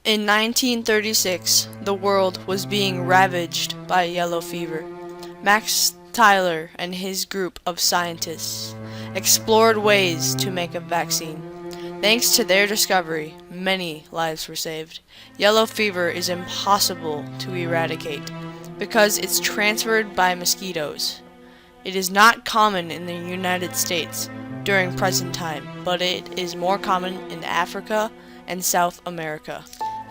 In 1936, the world was being ravaged by yellow fever. Max Tyler and his group of scientists explored ways to make a vaccine. Thanks to their discovery, many lives were saved. Yellow fever is impossible to eradicate because it's transferred by mosquitoes. It is not common in the United States during present time, but it is more common in Africa and South America.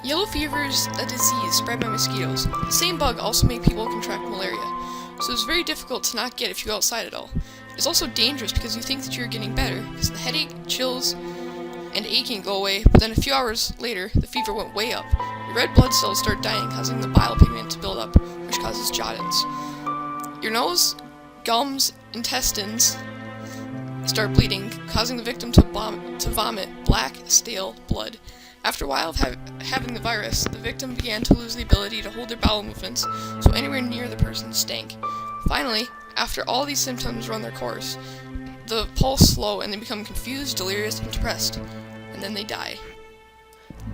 Yellow fever is a disease spread by mosquitoes. The same bug also makes people contract malaria, so it's very difficult to not get if you go outside at all. It's also dangerous because you think that you're getting better, because the headache, chills, and aching go away, but then a few hours later, the fever went way up. Your red blood cells start dying, causing the bile pigment to build up, which causes jaundice. Your nose, gums, intestines start bleeding, causing the victim to vomit black, stale blood. After a while of having the virus, the victim began to lose the ability to hold their bowel movements, so anywhere near the person stank. Finally, after all these symptoms run their course, the pulse slow and they become confused, delirious, and depressed, and then they die.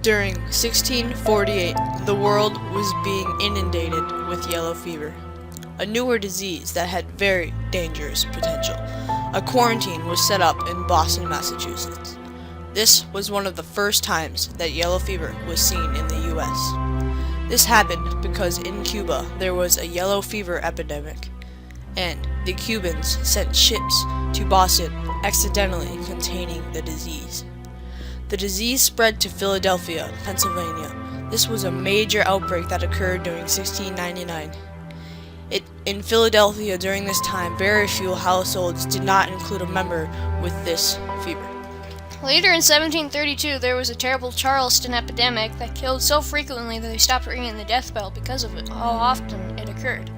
During 1648, the world was being inundated with yellow fever, a newer disease that had very dangerous potential. A quarantine was set up in Boston, Massachusetts. This was one of the first times that yellow fever was seen in the US. This happened because in Cuba there was a yellow fever epidemic, and the Cubans sent ships to Boston accidentally containing the disease. The disease spread to Philadelphia, Pennsylvania. This was a major outbreak that occurred during 1699. In Philadelphia during this time, very few households did not include a member with this fever. Later in 1732, there was a terrible Charleston epidemic that killed so frequently that they stopped ringing the death bell because of how often it occurred.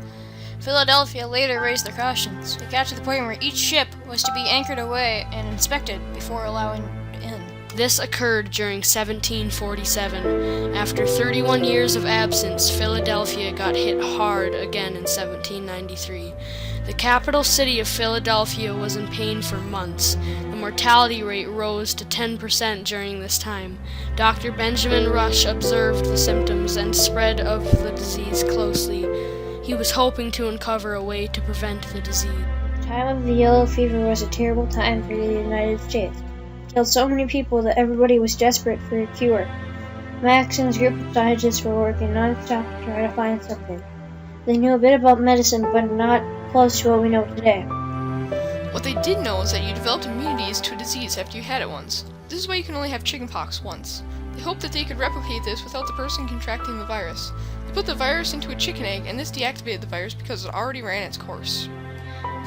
Philadelphia later raised their cautions. It got to the point where each ship was to be anchored away and inspected before allowing in. This occurred during 1747. After 31 years of absence, Philadelphia got hit hard again in 1793. The capital city of Philadelphia was in pain for months. The mortality rate rose to 10% during this time. Dr. Benjamin Rush observed the symptoms and spread of the disease closely. He was hoping to uncover a way to prevent the disease. The time of the yellow fever was a terrible time for the United States. It killed so many people that everybody was desperate for a cure. Max and his group of scientists were working non-stop to try to find something. They knew a bit about medicine, but not close to what we know today. What they did know is that you developed immunities to a disease after you had it once. This is why you can only have chickenpox once. They hoped that they could replicate this without the person contracting the virus. They put the virus into a chicken egg, and this deactivated the virus because it already ran its course.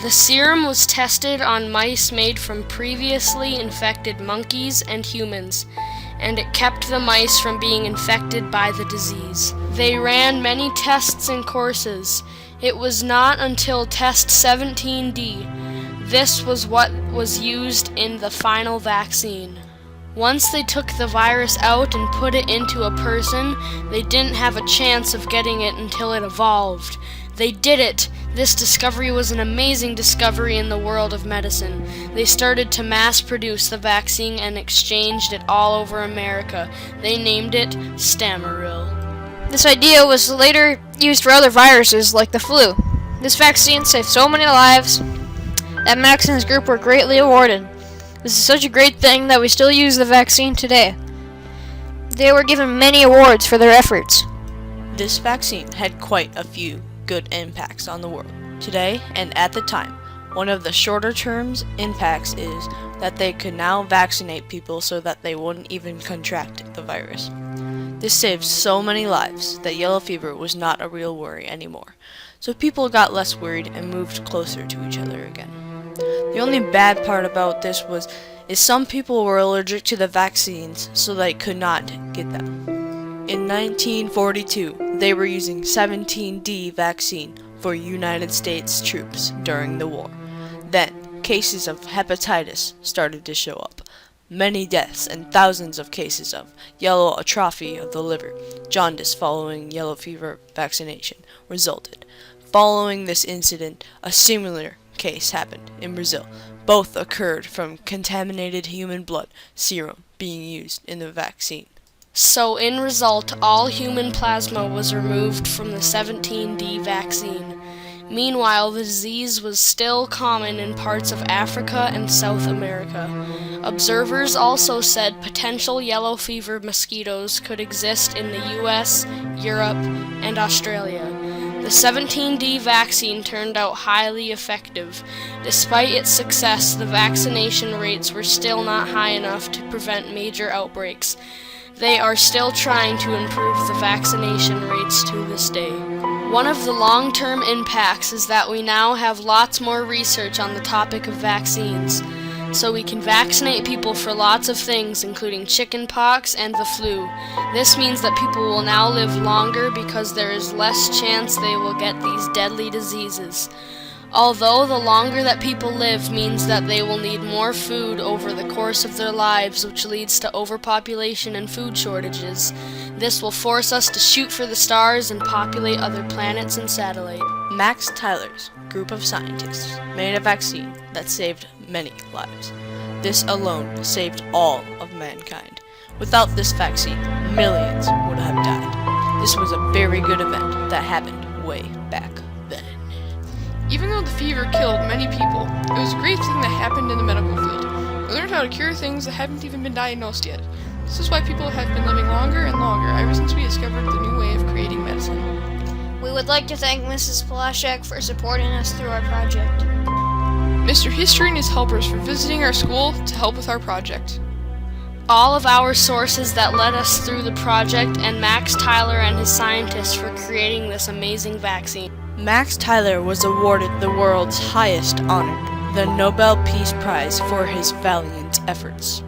The serum was tested on mice made from previously infected monkeys and humans, and it kept the mice from being infected by the disease. They ran many tests and courses. It was not until test 17D. This was what was used in the final vaccine. Once they took the virus out and put it into a person, they didn't have a chance of getting it until it evolved. They did it! This discovery was an amazing discovery in the world of medicine. They started to mass produce the vaccine and exchanged it all over America. They named it Stamaril. This idea was later used for other viruses like the flu. This vaccine saved so many lives that Max and his group were greatly awarded. This is such a great thing that we still use the vaccine today. They were given many awards for their efforts. This vaccine had quite a few good impacts on the world. Today, and at the time, one of the shorter term impacts is that they could now vaccinate people so that they wouldn't even contract the virus. This saved so many lives that yellow fever was not a real worry anymore, so people got less worried and moved closer to each other again. The only bad part about this is some people were allergic to the vaccines, so they could not get them. In 1942, they were using 17D vaccine for United States troops during the war. Then, cases of hepatitis started to show up. Many deaths and thousands of cases of yellow atrophy of the liver, jaundice following yellow fever vaccination, resulted. Following this incident, a similar case happened in Brazil. Both occurred from contaminated human blood serum being used in the vaccine. So in result, all human plasma was removed from the 17D vaccine. Meanwhile, the disease was still common in parts of Africa and South America. Observers also said potential yellow fever mosquitoes could exist in the US, Europe, and Australia. The 17D vaccine turned out highly effective. Despite its success, the vaccination rates were still not high enough to prevent major outbreaks. They are still trying to improve the vaccination rates to this day. One of the long-term impacts is that we now have lots more research on the topic of vaccines, so we can vaccinate people for lots of things, including chickenpox and the flu. This means that people will now live longer because there is less chance they will get these deadly diseases. Although the longer that people live means that they will need more food over the course of their lives, which leads to overpopulation and food shortages. This will force us to shoot for the stars and populate other planets and satellites. Max Tyler's group of scientists made a vaccine that saved many lives. This alone saved all of mankind. Without this vaccine, millions would have died. This was a very good event that happened way back then. Even though the fever killed many people, it was a great thing that happened in the medical field. We learned how to cure things that haven't even been diagnosed yet. This is why people have been living longer and longer ever since we discovered the new way of creating medicine. We would like to thank Mrs. Polashek for supporting us through our project. Mr. History and his helpers for visiting our school to help with our project. All of our sources that led us through the project, and Max Tyler and his scientists for creating this amazing vaccine. Max Tyler was awarded the world's highest honor, the Nobel Peace Prize, for his valiant efforts.